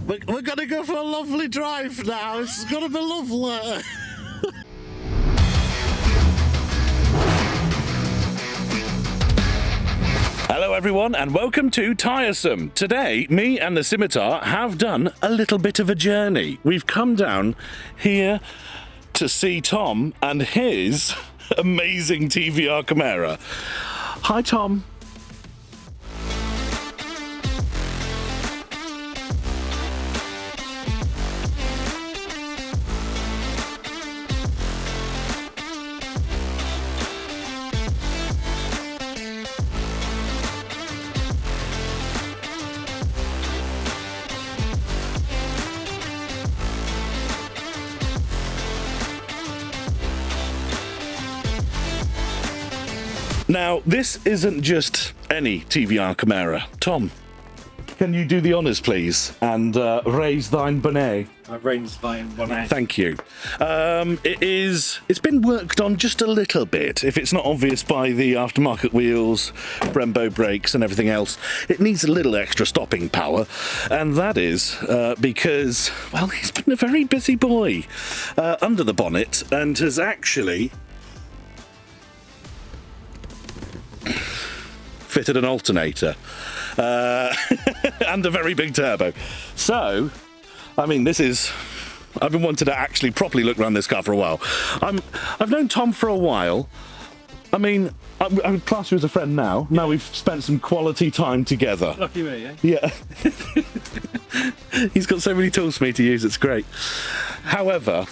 We're gonna go for a lovely drive now. It's gonna be lovely. Hello everyone and welcome to Tiresome. Today, me and the Scimitar have done a little bit of a journey. We've come down here to see Tom and his amazing TVR Chimaera. Hi Tom. Now, this isn't just any TVR Chimaera. Tom, can you do the honours, please, and raise thine bonnet? I raise thine bonnet. Thank you. It's been worked on just a little bit. If it's not obvious by the aftermarket wheels, Brembo brakes and everything else, it needs a little extra stopping power. And that is because, well, he's been a very busy boy under the bonnet and has actually fitted an alternator and a very big turbo. So, I mean, I've been wanting to actually properly look around this car for a while. I've known Tom for a while. I mean, I would class you as a friend now. Now we've spent some quality time together. Lucky me, eh? Yeah. He's got so many tools for me to use, it's great. However,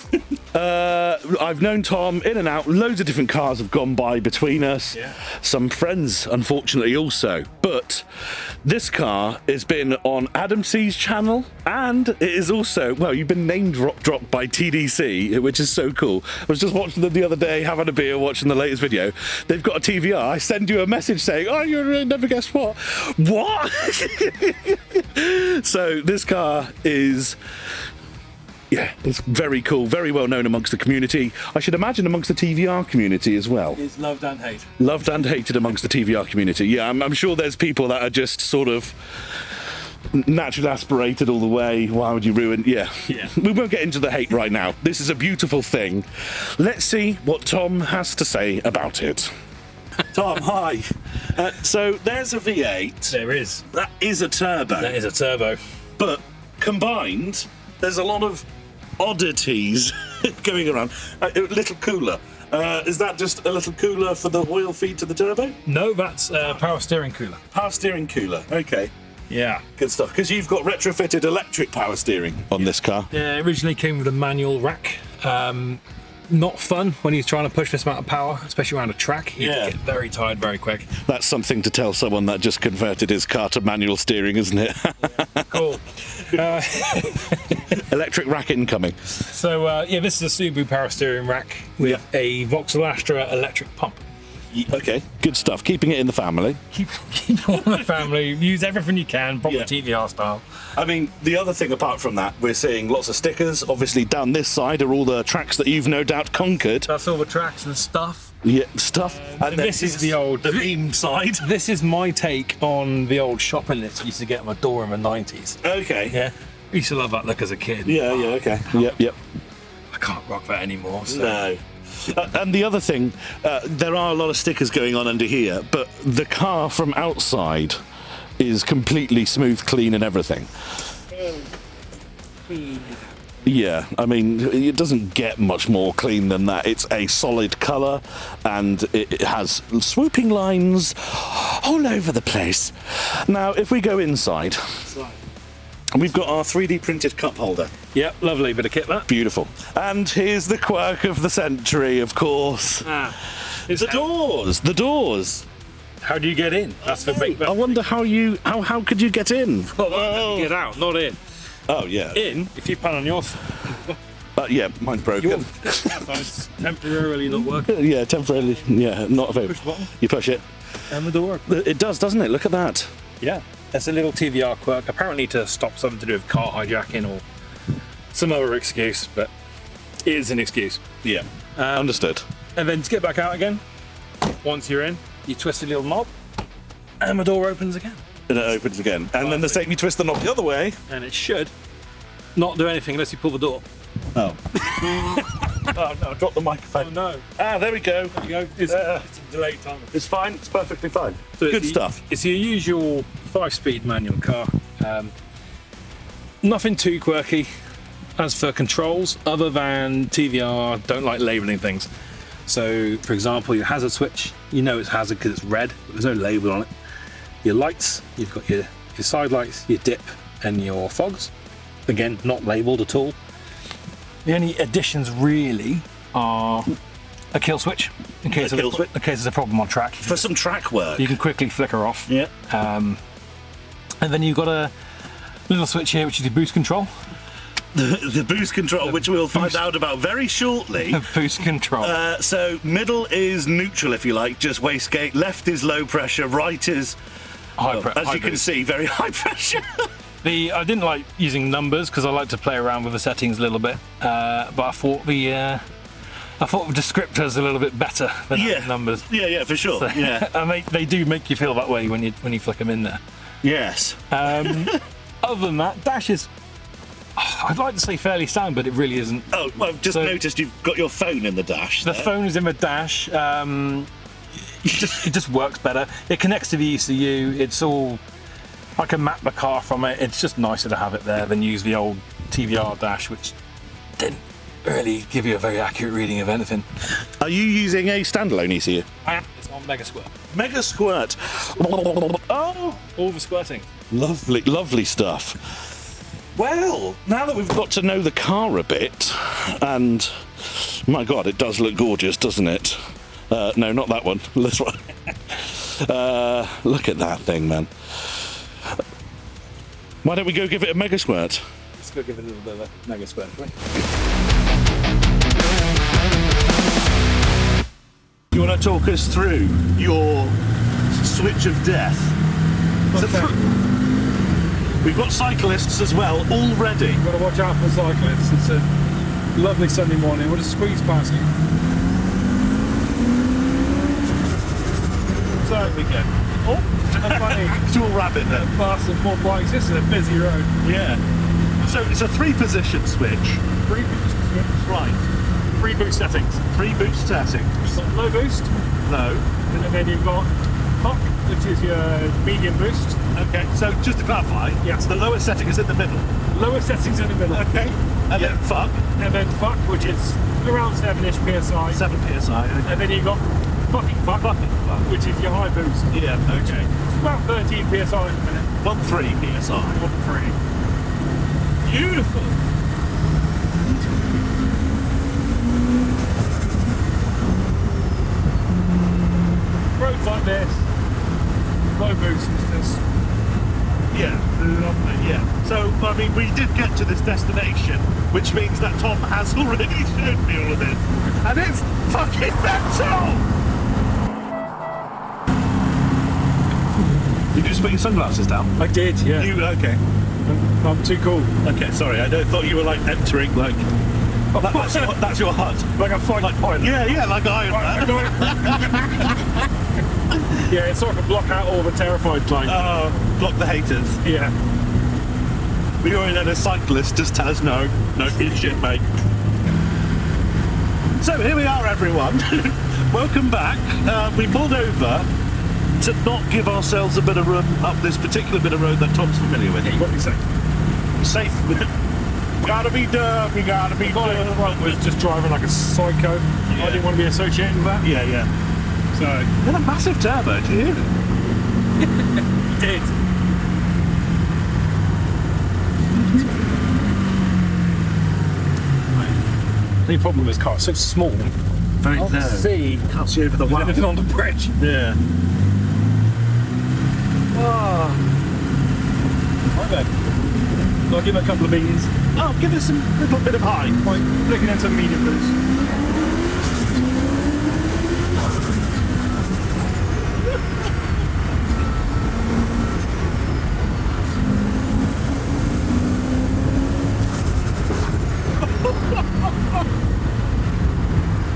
I've known Tom in and out. Loads of different cars have gone by between us. Yeah. Some friends, unfortunately, also. But this car has been on Adam C's channel, and it is also, well, you've been name dropped by TDC, which is so cool. I was just watching them the other day, having a beer, watching the latest video. They've got a TVR. I send you a message saying, oh, you'll never guess what. What? So this car is... yeah, it's very cool, very well known amongst the community. I should imagine amongst the TVR community as well. It's loved and hated. Loved and hated amongst the TVR community. Yeah, I'm sure there's people that are just sort of naturally aspirated all the way. Why would you ruin? Yeah. We won't get into the hate right now. This is a beautiful thing. Let's see what Tom has to say about it. Tom, hi. So there's a V8. There is. That is a turbo. That is a turbo. But combined, there's a lot of oddities going around. A little cooler. Is that just a little cooler for the oil feed to the turbo? No, that's power steering cooler. Power steering cooler, okay. Yeah. Good stuff, because you've got retrofitted electric power steering on this car. Yeah, it originally came with a manual rack. Not fun when you're trying to push this amount of power, especially around a track. You get very tired very quick. That's something to tell someone that just converted his car to manual steering, isn't it? Yeah, cool. Electric rack incoming. So, yeah, this is a Subaru power steering rack with a Vauxhall Astra electric pump. Okay, good stuff. Keeping it in the family. Keep it all in the family. Use everything you can, proper TVR style. I mean, the other thing apart from that, we're seeing lots of stickers. Obviously, down this side are all the tracks that you've no doubt conquered. That's all the tracks and stuff. Yeah, stuff. And this is the old... the beam side. This is my take on the old shopping list I used to get on my door in the 90s. Okay. Yeah. I used to love that look as a kid. Yeah, okay. Yep. I can't rock that anymore. So. No. And the other thing, there are a lot of stickers going on under here, but the car from outside is completely smooth, clean and everything. Yeah, I mean, it doesn't get much more clean than that. It's a solid colour and it has swooping lines all over the place. Now, if we go inside... we've got our 3D printed cup holder. Yep, lovely bit of kit that. Beautiful. And here's the quirk of the century, of course. The doors. How do you get in? That's the big. I wonder how could you get in? Get out, not in. Oh yeah. In, if you pan on your yeah, mine's broken. It's temporarily not working. Yeah, temporarily. Yeah, not available. Push the button. You push it. And the door opens. It does, doesn't it? Look at that. Yeah. That's a little TVR quirk, apparently to stop something to do with car hijacking or some other excuse, but it is an excuse. Yeah, understood. And then to get back out again, once you're in, you twist a little knob, and the door opens again. And it opens again. And then the same, you twist the knob the other way. And it should not do anything unless you pull the door. Oh. Oh no, drop the microphone. Oh no. Ah, there we go. There you go. It's a delayed timer. It's fine, it's perfectly fine. So Good stuff. It's your usual 5-speed manual car. Nothing too quirky as for controls, other than TVR don't like labelling things. So, for example, your hazard switch, you know it's hazard because it's red, but there's no label on it. Your lights, you've got your side lights, your dip, and your fogs. Again, not labelled at all. The only additions really are a kill switch in case there's a problem on track. For some track work. You can quickly flicker off. Yeah. And then you've got a little switch here, which is your boost control. The boost control, which we'll find out about very shortly. The boost control. So middle is neutral, if you like, just wastegate. Left is low pressure. Right is, as you can see, very high pressure. I didn't like using numbers because I like to play around with the settings a little bit, but I thought the descriptors a little bit better than numbers. Yeah, for sure. So, yeah, and they do make you feel that way when you flick them in there. Yes. Other than that, dash is, I'd like to say fairly sound, but it really isn't. Oh, well, I've just noticed you've got your phone in the dash. The phone is in the dash. It just works better. It connects to the ECU. It's all. I can map the car from it. It's just nicer to have it there than use the old TVR dash, which didn't really give you a very accurate reading of anything. Are you using a standalone ECU? It's on Mega Squirt. Mega Squirt. Oh, all the squirting. Lovely, lovely stuff. Well, now that we've got to know the car a bit, and my God, it does look gorgeous, doesn't it? No, not that one. This one. Look at that thing, man. Why don't we go give it a Mega Squirt? Let's go give it a little bit of a Mega Squirt, shall we? You want to talk us through your switch of death? We've got cyclists as well, already. You've got to watch out for cyclists. It's a lovely Sunday morning. We'll just squeeze past you. So we go. Oh, a funny actual rabbit there. Past some more bikes. This is a busy road. Yeah. So it's a 3-position switch. 3-boost switch. Right. 3 boost settings. 3 boost settings. You've got low boost. Low. And then you've got fuck, which is your medium boost. Okay, so just to clarify, yes, the lowest setting is in the middle. Lowest settings in the middle. Okay. And then fuck. And then fuck, which is around 7-ish PSI. 7 PSI. Okay. And then you've got fucking fuck, which is your high boost. Yeah, okay. It's about 13 PSI in a minute. 1.3 PSI. 1.3. Beautiful. Roads like this, low boost is just lovely. Yeah. So, I mean, we did get to this destination, which means that Tom has already shown me all of this. And it's fucking mental! You just put your sunglasses down? I did, yeah. Okay. I'm too cool. Okay, sorry, I thought you were like entering, like, that's your hut. Like a fight pilot. Yeah, like Iron Man. Yeah, it's so I can block out all the terrified lines. Block the haters. Yeah. We already had a cyclist just tell us no, eat shit, mate. So here we are, everyone. Welcome back. We pulled over to not give ourselves a bit of room up this particular bit of road that Tom's familiar with. Yeah, you got to be safe. Safe. Gotta be done. We gotta be done. The front was just driving like a psycho. Yeah. I didn't want to be associated with that. Yeah. So, and a massive turbo, do you hear it? It did. The problem with this car, it's so small. Very Can't see. Can't see over the wall. Anything on the bridge. Yeah. Right then. I'll give it a couple of beans. Oh, give us a little bit of high. Like flicking into medium boost.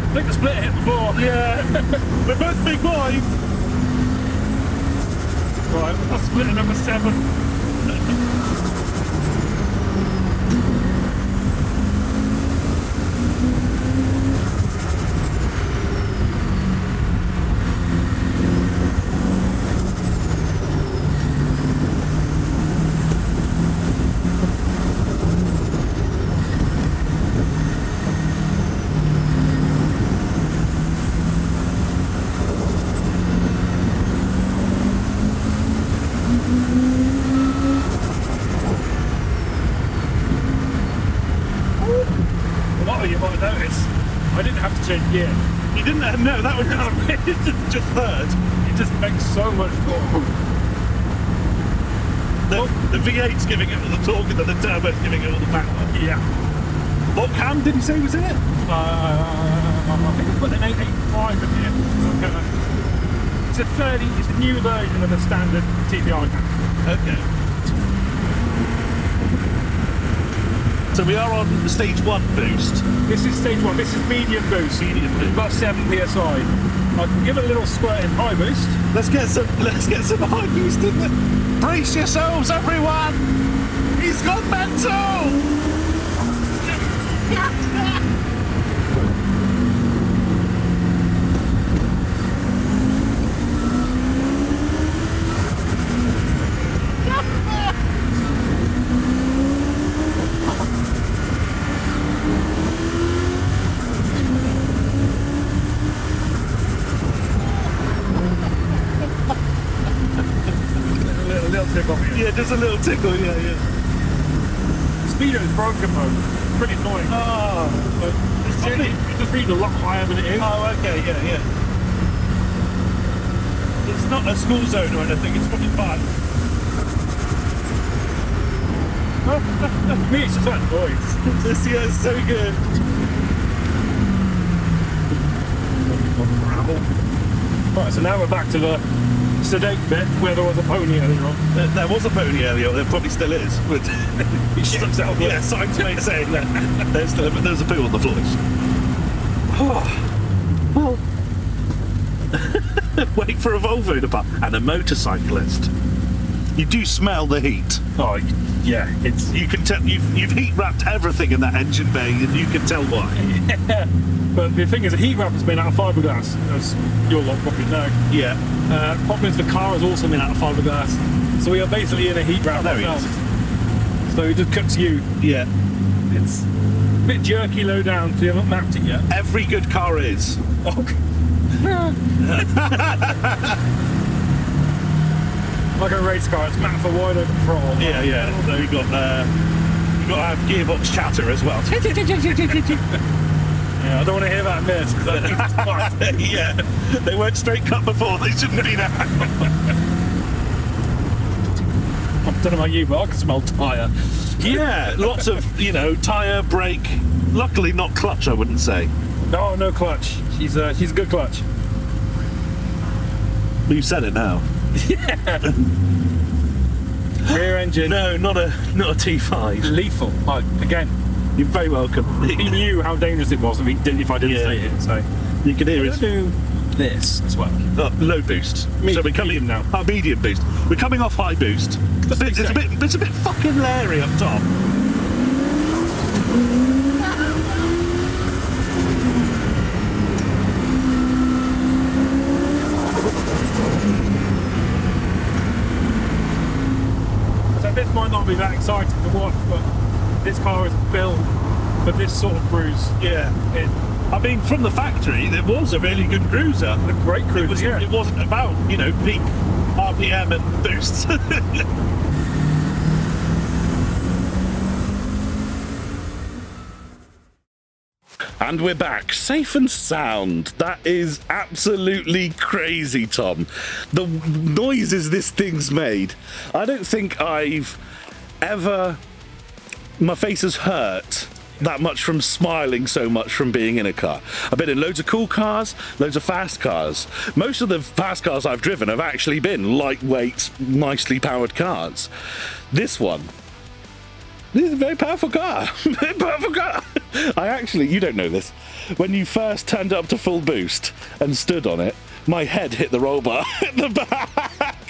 I think the split hit before. Yeah. We're both big boys. Right, I'll split at number 7. well, you might notice, I didn't have to change gear. You didn't no, that was just third. It just makes so much more. The V8's giving it all the torque and then the turbo's giving it all the power. Yeah. What cam did you say was in it? I think I've got an 885 in here. It's a new version of the standard TVR cam. Okay. So we are on stage 1 boost. This is stage 1. This is medium boost. Medium boost. About 7 psi. I can give it a little squirt in high boost. Let's get some high boost in there. Brace yourselves, everyone! He's gone mental! Yeah, just a little tickle, yeah. Speedo is broken mode. Pretty annoying. Oh, It's just reading a lot higher than it is. oh, okay, yeah. It's not a school zone or anything, it's probably fine. For me, it's just that noise. This year is so good. Right, so now we're back to the sedate bit where there was a pony earlier on. There was a pony earlier, there probably still is. But He shit himself. yeah, signs may say that there's a poo on the floors. Well, wait for a Volvo to park and a motorcyclist. You do smell the heat. Oh, yeah, it's... You can tell you've heat wrapped everything in that engine bay, and you can tell why. But the thing is, the heat wrap has been out of fiberglass, as you'll lot probably know. Yeah. Problem is, the car has also been out of fiberglass, so we are basically in a heat wrap there he ourselves. So it just cuts you. Yeah. It's a bit jerky low down, so you haven't mapped it yet. Every good car is. Okay. Like a race car, it's mapped for wide open throttle. Yeah. So you got to have gearbox chatter as well. Yeah, I don't want to hear that miss, because that means it's fucked. Yeah. They weren't straight cut before, they shouldn't be now. I don't know about you, but I can smell tyre. Yeah, lots of, tyre, brake. Luckily not clutch, I wouldn't say. No clutch. She's a good clutch. Well, you've said it now. Rear engine. No, not a T5. Lethal. Again, You're very welcome. he knew how dangerous it was if I didn't say it. So You can hear I'm his gonna do this as well. low boost. So we're coming Medium now. Medium boost. We're coming off high boost. It's a bit fucking Larry up top. So this might not be that exciting to watch, but this car is built for this sort of cruise. Yeah. I mean, from the factory, it was a really good cruiser. A great cruiser. It wasn't about, peak RPM and boosts. And we're back, safe and sound. That is absolutely crazy, Tom. The noises this thing's made. I don't think I've ever... My face has hurt that much from smiling so much from being in a car. I've been in loads of cool cars, loads of fast cars. Most of the fast cars I've driven have actually been lightweight, nicely powered cars. This is a very powerful car. Very powerful car. You don't know this. When you first turned up to full boost and stood on it, my head hit the roll bar at the back.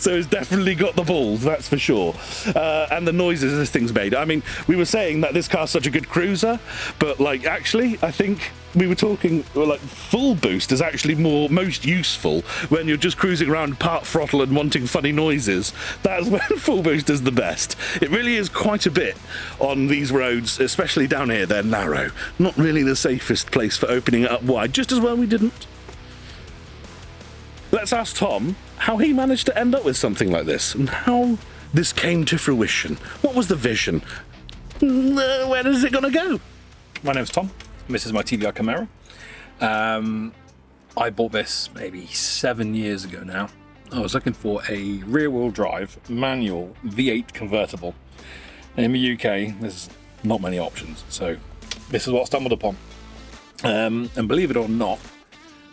So it's definitely got the balls, that's for sure. And the noises this thing's made. I mean, we were saying that this car's such a good cruiser, but actually, I think we were talking full boost is actually most useful when you're just cruising around part throttle and wanting funny noises. That's when full boost is the best. It really is quite a bit on these roads, especially down here. They're narrow. Not really the safest place for opening it up wide. Just as well we didn't. Let's ask Tom how he managed to end up with something like this and how this came to fruition. What was the vision? where is it gonna go? My name's Tom, and this is my TVR Chimaera. I bought this maybe 7 years ago now. I was looking for a rear-wheel drive, manual, V8 convertible. In the UK, there's not many options, so this is what I stumbled upon. And believe it or not,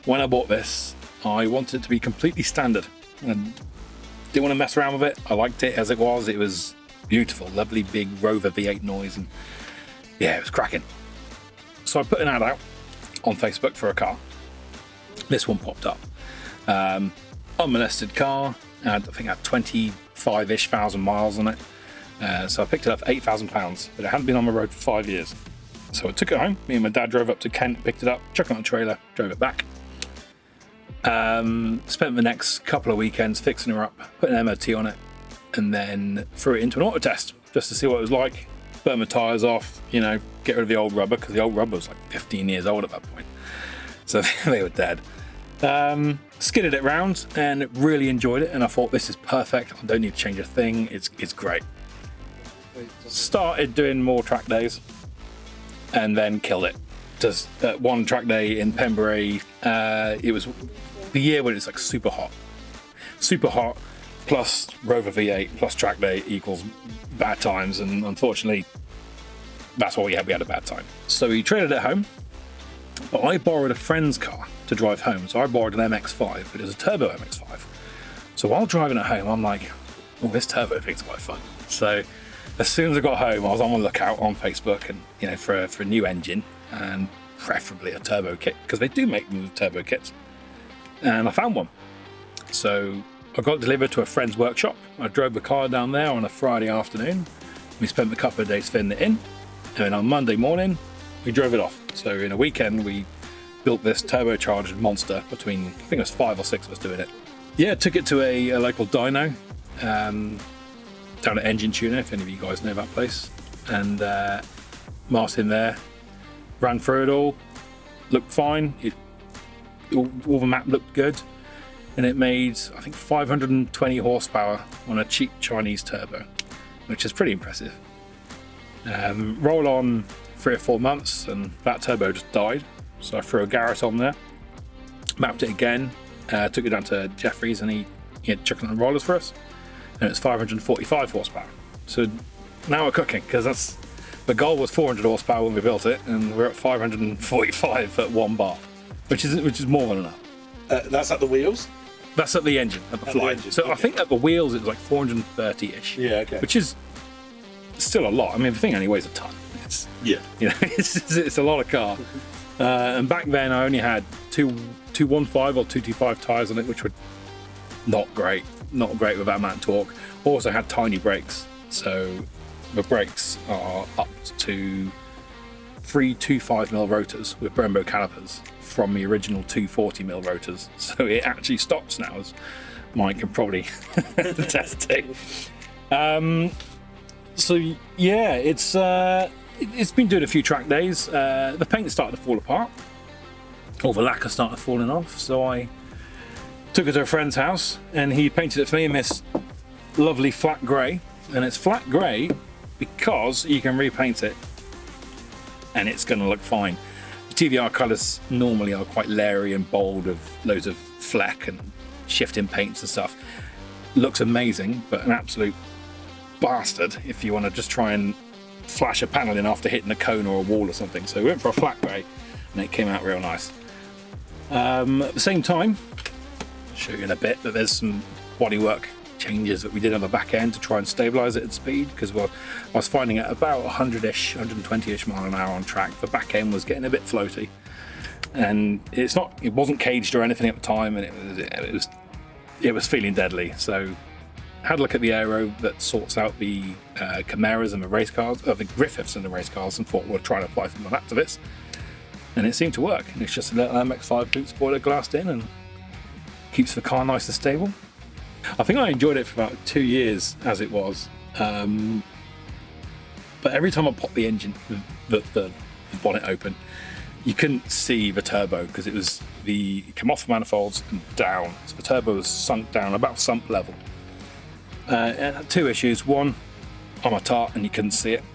when I bought this, I wanted it to be completely standard. And didn't want to mess around with it. I liked it as it was. It was beautiful, lovely big Rover V8 noise, and yeah, it was cracking. So I put an ad out on Facebook for a car. This one popped up. Unmolested car. I think it had 25-ish thousand miles on it. So I picked it up for £8,000, but it hadn't been on the road for 5 years. So I took it home. Me and my dad drove up to Kent, picked it up, chucked it on a trailer, drove it back. Spent the next couple of weekends fixing her up, put an MOT on it, and then threw it into an auto test just to see what it was like. Burn the tyres off, you know, get rid of the old rubber, because the old rubber was like 15 years old at that point. So they were dead. Skidded it round and really enjoyed it, and I thought, this is perfect. I don't need to change a thing. It's great. Started doing more track days and then killed it. Just one track day in Pembury, it was the year when it's like super hot, plus Rover V8 plus track day equals bad times, and unfortunately that's what we had a bad time. So we traded it home, but I borrowed a friend's car to drive home. So I borrowed an MX-5, but it was a turbo MX-5. So while driving it home, I'm like, oh, this turbo thing's quite fun. So as soon as I got home, I was on the lookout on Facebook, and you know, for a new engine, and preferably a turbo kit, because they do make them with turbo kits. And I found one. So I got it delivered to a friend's workshop. I drove the car down there on a Friday afternoon. We spent a couple of days fitting it in, and then on Monday morning we drove it off. So in a weekend we built this turbocharged monster between, I think it was 5 or 6 of us doing it. Yeah, took it to a local dyno down at Engine Tuner, if any of you guys know that place. And Martin there ran through it all, looked fine. All the map looked good, and it made, I think, 520 horsepower on a cheap Chinese turbo, which is pretty impressive. Roll on 3 or 4 months and that turbo just died. So I threw a Garrett on there, mapped it again, took it down to Jeffrey's, and he had chucked it on rollers for us, and it's 545 horsepower. So now we're cooking, because that's the goal was 400 horsepower when we built it, and we're at 545 at 1 bar, which is more than enough. That's at the wheels? That's at the engine, at the fly. So okay. I think at the wheels it was like 430-ish. Yeah, okay. Which is still a lot. I mean, the thing only weighs a ton. It's, yeah, you know, it's a lot of car. And back then I only had 215 or 225 tyres on it, which were not great with that amount of torque. Also had tiny brakes, so the brakes are up to 325mm rotors with Brembo calipers from the original 240mm rotors. So it actually stops now, as Mike can probably attest to. So yeah, it's been doing a few track days. The paint started to fall apart, or the lacquer started falling off. So I took it to a friend's house, and he painted it for me in this lovely flat grey. And it's flat grey because you can repaint it, and it's going to look fine. The TVR colours normally are quite leery and bold, with loads of fleck and shifting paints and stuff. Looks amazing, but an absolute bastard if you want to just try and flash a panel in after hitting a cone or a wall or something. So we went for a flat grey, and it came out real nice. At the same time, I'll show you in a bit, but there's some bodywork changes that we did on the back end to try and stabilise it at speed, because I was finding it about 100-ish, 120-ish mile an hour on track. The back end was getting a bit floaty, and it wasn't caged or anything at the time, and it was feeling deadly. So I had a look at the aero that sorts out the Chimeras and the race cars, the Griffiths and the race cars, and thought we'll try and apply some of that to this, and it seemed to work. And it's just a little MX-5 boot spoiler glassed in and keeps the car nice and stable. I think I enjoyed it for about 2 years as it was, but every time I popped the engine, the bonnet open, you couldn't see the turbo, because it came off the manifolds and down, so the turbo was sunk down about sump level. It had 2 issues. One, on my tart, and you couldn't see it,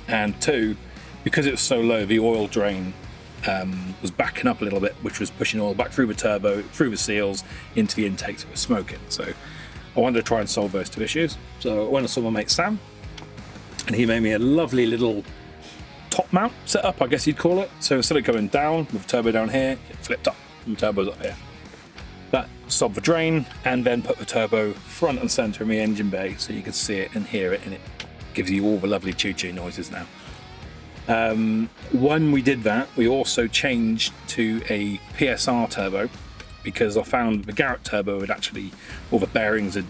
and 2, because it was so low, the oil drain was backing up a little bit, which was pushing oil back through the turbo, through the seals, into the intake, so it was smoking. So I wanted to try and solve those 2 issues. So I went and saw my mate Sam, and he made me a lovely little top mount setup, I guess you'd call it. So instead of going down with the turbo down here, it flipped up and the turbo's up here. That stopped the drain, and then put the turbo front and center in the engine bay so you can see it and hear it, and it gives you all the lovely choo-choo noises now. When we did that, we also changed to a PSR turbo, because I found the Garrett turbo had actually, all the bearings had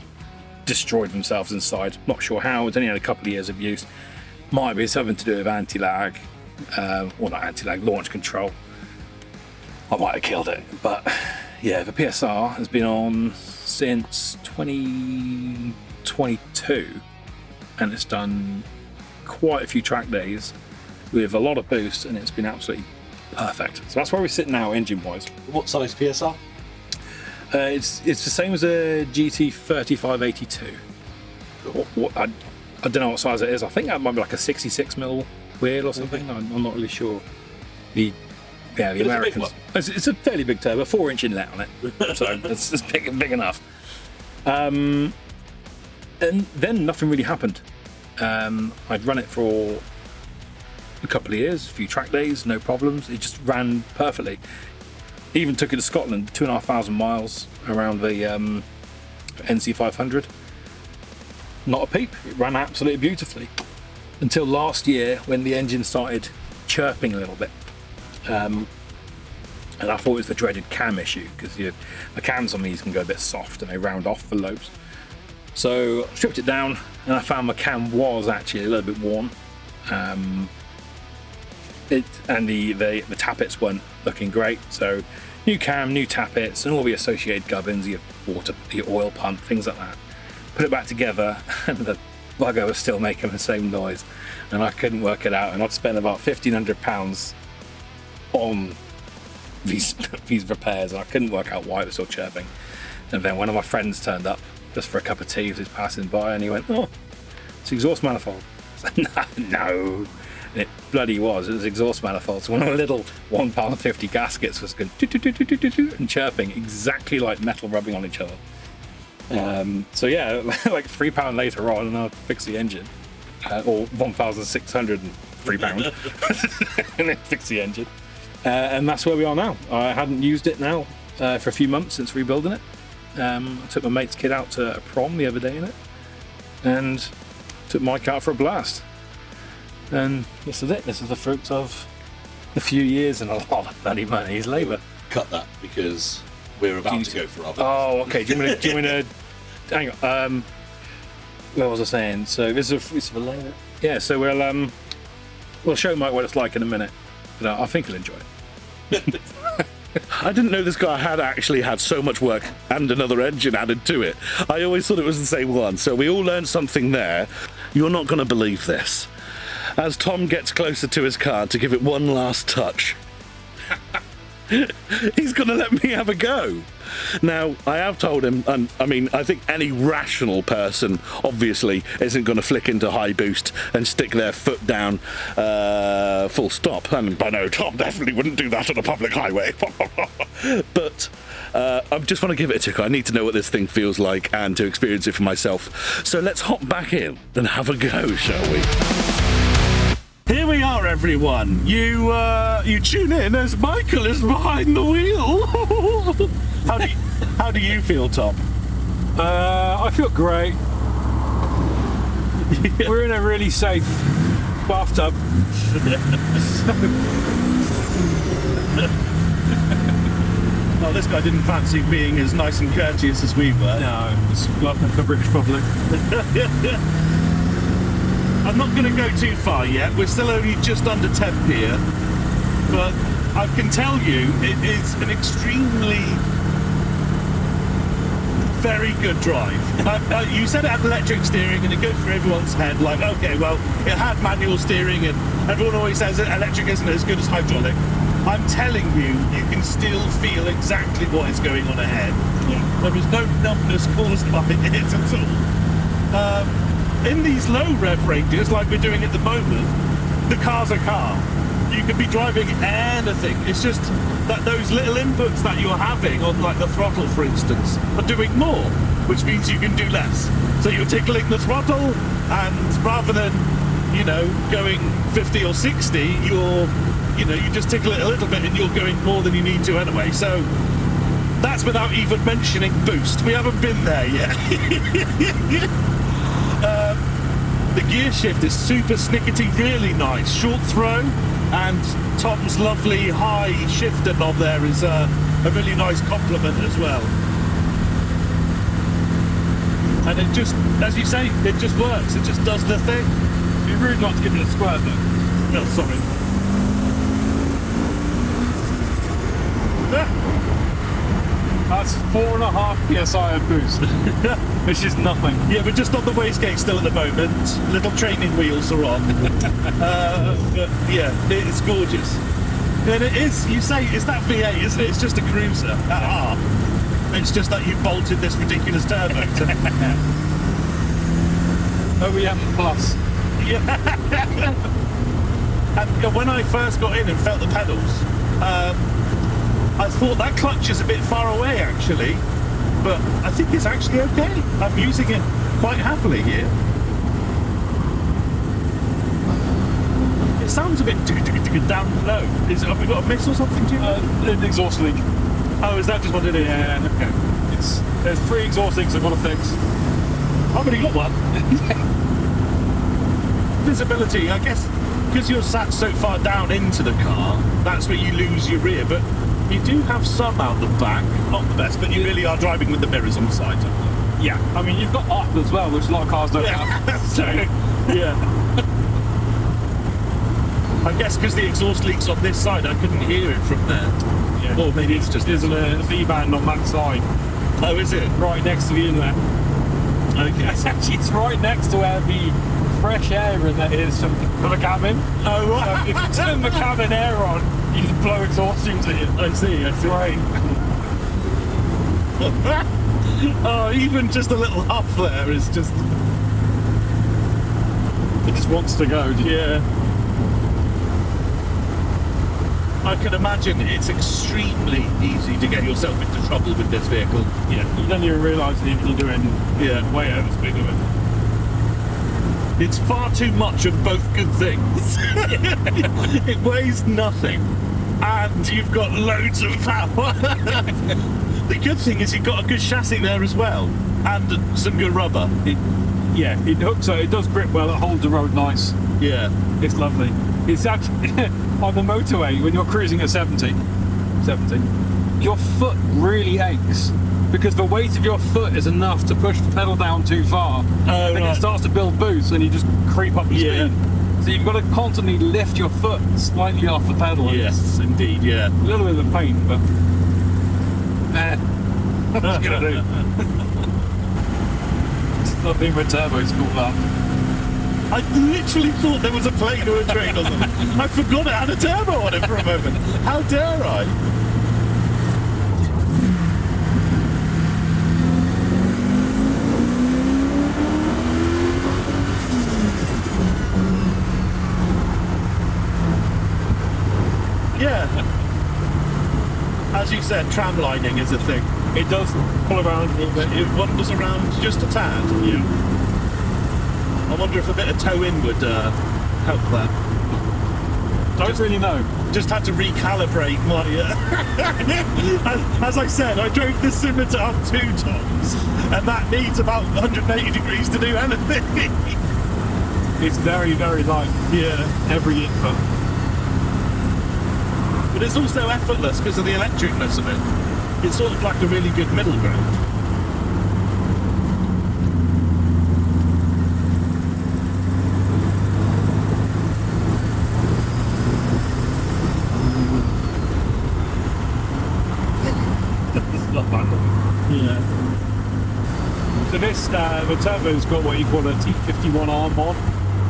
destroyed themselves inside. Not sure how, it's only had a couple of years of use. Might be something to do with anti-lag, or not anti-lag, launch control. I might have killed it, but yeah, the PSR has been on since 2022, and it's done quite a few track days with a lot of boost, and it's been absolutely perfect. So that's where we sit now, engine-wise. What size PSR? It's the same as a GT 3582. I don't know what size it is. I think that might be like a 66mm wheel or something. I'm not really sure. The Americans. It's a fairly big turbo, 4-inch inlet on it, so it's big enough. And then nothing really happened. I'd run it for a couple of years, a few track days, no problems. It just ran perfectly. Even took it to Scotland, 2,500 miles around the NC 500. Not a peep. It ran absolutely beautifully until last year, when the engine started chirping a little bit. And I thought it was the dreaded cam issue, because the cams on these can go a bit soft and they round off the lobes. So I stripped it down, and I found my cam was actually a little bit worn. And the tappets weren't looking great. So new cam, new tappets, and all the associated gubbins, your oil pump, things like that. Put it back together, and the bugger was still making the same noise, and I couldn't work it out. And I'd spent about £1,500 on these repairs, and I couldn't work out why it was still chirping. And then one of my friends turned up just for a cup of tea as he was passing by, and he went, "Oh, it's exhaust manifold." I said, no. And it bloody was. It was exhaust manifold. So one of the little £1.50 gaskets was going and chirping exactly like metal rubbing on each other. So yeah, like £3 later on, and I fixed the engine, or £1,603, and then fixed the engine. And that's where we are now. I hadn't used it now for a few months since rebuilding it. I took my mate's kid out to a prom the other day in it, and took Mike out for a blast. And this is it. This is the fruits of a few years and a lot of bloody money's labour. Cut that, because we're about to go for our. Oh, okay. Do you want to? Hang on. What was I saying? So this is for later. Yeah. So we'll show Mike what it's like in a minute. But I think he'll enjoy it. I didn't know this guy had actually had so much work and another engine added to it. I always thought it was the same one. So we all learned something there. You're not going to believe this. As Tom gets closer to his car to give it one last touch, he's going to let me have a go. Now, I have told him, and I mean, I think any rational person obviously isn't going to flick into high boost and stick their foot down full stop. And I know Tom definitely wouldn't do that on a public highway. But I just want to give it a tickle. I need to know what this thing feels like and to experience it for myself. So let's hop back in and have a go, shall we? Here we are, everyone. You tune in as Michael is behind the wheel. How do you feel, Tom? I feel great. Yeah. We're in a really safe bathtub. Well, this guy didn't fancy being as nice and courteous as we were. No, it's welcome to the British public. I'm not going to go too far yet. We're still only just under 10 here, but I can tell you it is an extremely very good drive. You said it had electric steering, and it goes through everyone's head like, okay, well, it had manual steering, and everyone always says that electric isn't as good as hydraulic. I'm telling you, you can still feel exactly what is going on ahead. Yeah. There is no numbness caused by it at all. In these low rev ranges, like we're doing at the moment, the car's a car. You could be driving anything. It's just that those little inputs that you're having on like the throttle, for instance, are doing more, which means you can do less. So you're tickling the throttle, and rather than, you know, going 50 or 60, you just tickle it a little bit and you're going more than you need to anyway. So that's without even mentioning boost. We haven't been there yet. The gear shift is super snickety, really nice. Short throw, and Tom's lovely high shifter knob there is a really nice compliment as well. And it just, as you say, it just works. It just does the thing. It'd be rude not to give it a squirt though. No, sorry. That's 4.5 psi of boost, which is nothing. Yeah, we're just on the wastegate still at the moment. Little training wheels are on. But yeah, it's gorgeous. And it is, you say, it's that V8, isn't it? It's just a cruiser at R. It's just that you bolted this ridiculous turbo to... OEM Plus. Yeah. And when I first got in and felt the pedals, I thought that clutch is a bit far away actually, but I think it's actually okay. I'm using it quite happily here. It sounds a bit down low. Have we got a miss or something, Jim? An exhaust leak. Oh, is that just what it is? Yeah, okay. There's 3 exhaust leaks I've got to fix. I've already got one. Visibility, I guess, because you're sat so far down into the car, that's where you lose your rear, but you do have some out the back. Not the best, but you really are driving with the mirrors on the side. Yeah, I mean, you've got up as well, which a lot of cars don't have. So, yeah. I guess because the exhaust leak's on this side, I couldn't hear it from there. Yeah. Or maybe it's just... There's a V-band on that side. Oh, is it? Right next to the inlet. Okay. It's right next to where the fresh air inlet is for the cabin. Oh, right. So if you turn the cabin air on, you just blow exhaust into it. I see. Right. Oh, even just a little huff there is just... It just wants to go. Yeah. I can imagine it's extremely easy to get yourself into trouble with this vehicle. Yeah, you don't even realise that you're doing way over speed of it. It's far too much of both good things. It weighs nothing, and you've got loads of power. The good thing is you've got a good chassis there as well, and some good rubber. It hooks, so it does grip well, it holds the road nice. Yeah. It's lovely. It's actually, on the motorway, when you're cruising at 70, your foot really aches, because the weight of your foot is enough to push the pedal down too far. Oh, and right. it starts to build boost, and you just creep up the Yeah. speed. So you've got to constantly lift your foot slightly off the pedal. Yes, indeed, yeah. A little bit of pain, but... what you gonna do? It's nothing but turbo's cool up. I literally thought there was a plane or a train or something. I forgot it had a turbo on it for a moment. How dare I? Yeah. As you said, tram lining is a thing. It does pull around a little bit. It wanders around just a tad. Yeah. I wonder if a bit of toe in would help that. Don't really know. Just had to recalibrate my... as I said, I drove this Scimitar up 2 tons, and that needs about 180 degrees to do anything. It's very, very light. Yeah. Every input. But it's also effortless because of the electricness of it. It's sort of like a really good middle ground. Yeah. So this, the turbo's got what you call a T51R mod,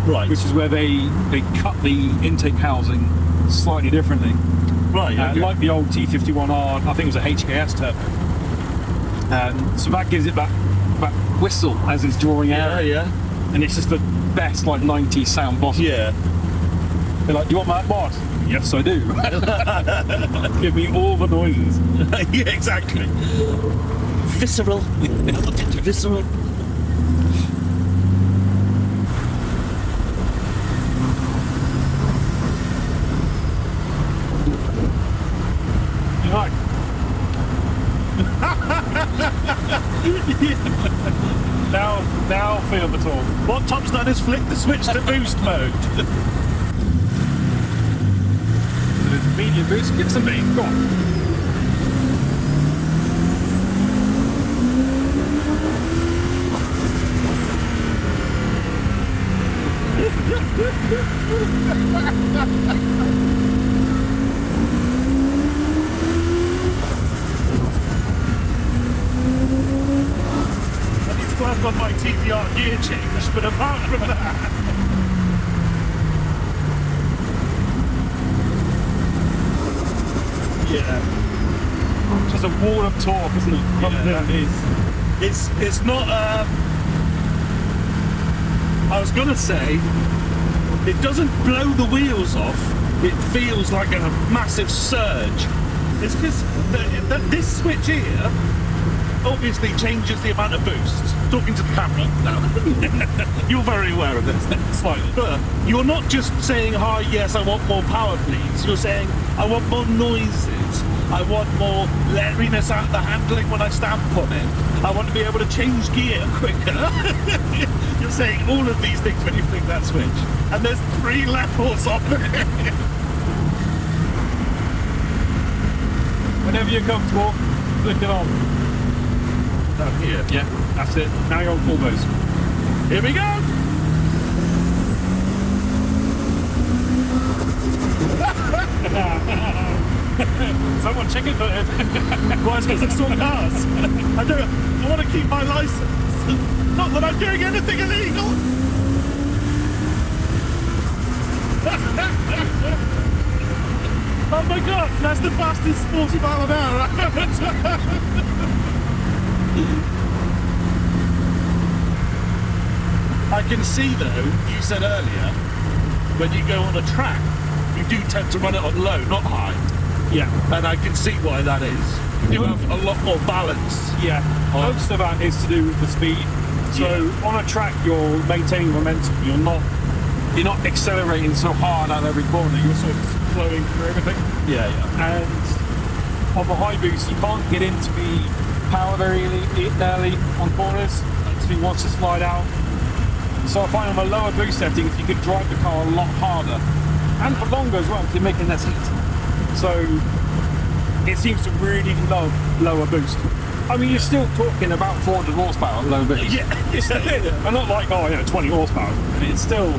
Right. which is where they cut the intake housing slightly differently. Right. Okay. Like the old T51R, I think it was a HKS turbo. So that gives it that whistle as it's drawing air. Yeah. And it's just the best like 90s sound possible. Yeah. They're like, do you want that mod? Yes, I do. Give me all the noises. Yeah, exactly. Visceral. Visceral. You like? Now feel the talk. What Tom's done is flick the switch to boost mode. So there's a medium boost. Give us a beat. Go on. I need to work on my TVR gear change, but apart from that... Yeah. Just a wall of torque, isn't it? Yeah, that is. It's not. I was gonna say, it doesn't blow the wheels off. It feels like a massive surge. It's because this switch here obviously changes the amount of boost. Talking to the camera now. You're very aware of this, slightly. But you're not just saying, hi, yes, I want more power, please. You're saying, I want more noises. I want more lairiness out the handling when I stamp on it. I want to be able to change gear quicker. You're saying all of these things when you flick that switch. And there's 3 levels of it. Whenever you're comfortable, flick it on. Down here. Yeah, that's it. Now you're on full boost. Here we go. Someone chicken footed. Why? It's because I saw cars. I want to keep my license. Not that I'm doing anything illegal. Oh my god, that's the fastest 40 mile an hour I've ever done. I can see though, you said earlier, when you go on a track, you do tend to run it on low, not high. Yeah. And I can see why that is. You have a lot more balance. Yeah. Most of that is to do with the speed. So on a track, you're maintaining momentum. You're not accelerating so hard at every corner. You're sort of flowing through everything. Yeah, yeah. And on the high boost, you can't get into the power very early on corners until he wants to slide out. So I find on the lower boost settings, you can drive the car a lot harder and for longer as well, because you're making less heat. So it seems to really love lower boost. I mean, you're still talking about 400 horsepower low boost. Yeah. And not like 20 horsepower. It's still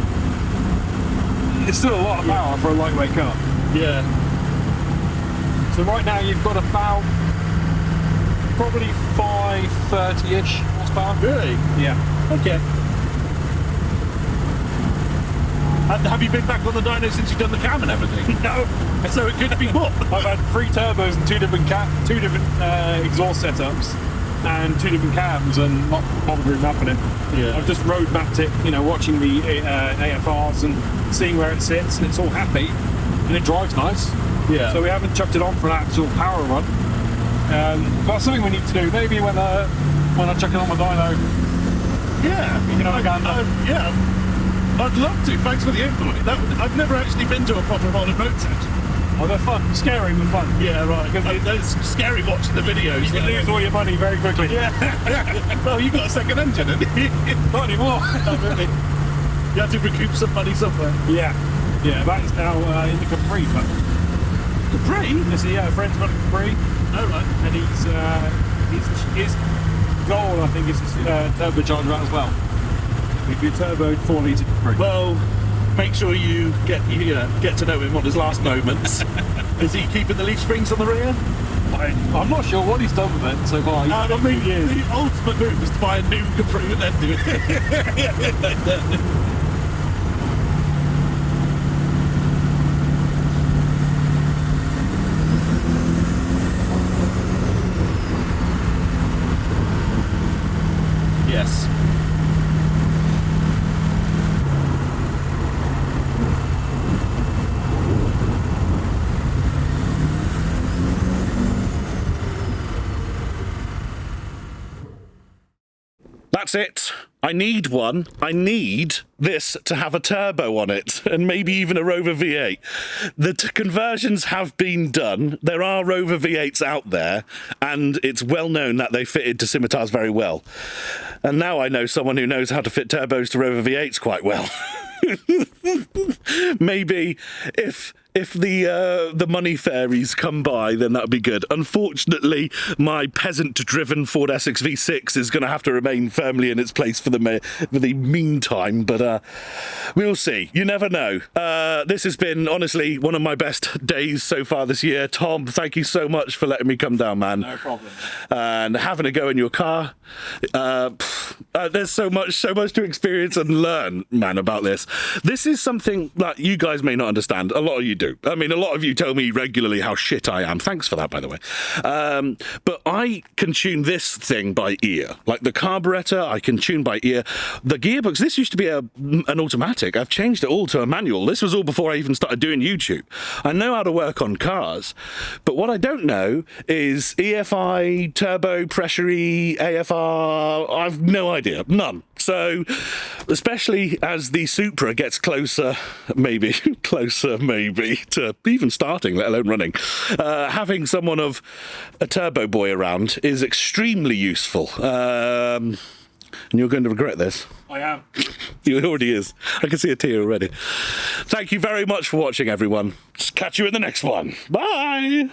a lot of power for a lightweight car. Yeah. So right now you've got about probably 530-ish horsepower. Really? Yeah. Okay. And have you been back on the dyno since you've done the cam and everything? No. So it could be what? I've had 3 turbos and 2 different exhaust setups and 2 different cams and not bothering mapping it. Yeah. I've just road mapped it, watching the AFRs and seeing where it sits, and it's all happy and it drives nice. Yeah. So we haven't chucked it on for an actual power run. But that's something we need to do. Maybe when I chuck it on my dyno. Yeah. You can have a gander. Yeah. I'd love to. Thanks for the input. I've never actually been to a proper modded road section. Oh, they're fun. Scary but fun. Yeah, right. It's scary watching the videos. You can lose all your money very quickly. Yeah. Well, you got a second engine, haven't you? Not anymore. Oh, really? You had to recoup some money somewhere. Yeah. Yeah, that is now in the Capri. But Capri? a friend's got a Capri. Oh, right. And his goal, I think, is to turbocharge that as well. We'd be turboed 4 litre Capri. Well, make sure you get to know him on his last moments. Is he keeping the leaf springs on the rear? I'm not sure what he's done with it so far. I mean, the ultimate move is to buy a new Capri and then do it. Yes. That's it. I need one. I need this to have a turbo on it, and maybe even a Rover V8. The conversions have been done. There are Rover V8s out there, and it's well known that they fitted to scimitars very well. And now I know someone who knows how to fit turbos to Rover V8s quite well. Maybe if the money fairies come by, then that would be good. Unfortunately, my peasant-driven Ford Essex V6 is going to have to remain firmly in its place for the meantime, but we'll see. You never know. This has been, honestly, one of my best days so far this year. Tom, thank you so much for letting me come down, man. No problem. And having a go in your car. There's so much to experience and learn, man, about this. This is something that you guys may not understand. A lot of you do. I mean, a lot of you tell me regularly how shit I am. Thanks for that, by the way. But I can tune this thing by ear. Like the carburetor, I can tune by ear. The gearbox, this used to be an automatic. I've changed it all to a manual. This was all before I even started doing YouTube. I know how to work on cars, but what I don't know is EFI, turbo, pressure-y, AFR. I've no idea. None. So, especially as the Supra gets closer, maybe, to even starting, let alone running, having someone of a turbo boy around is extremely useful. And you're going to regret this. I am. It already is. I can see a tear already. Thank you very much for watching, everyone. Catch you in the next one. Bye!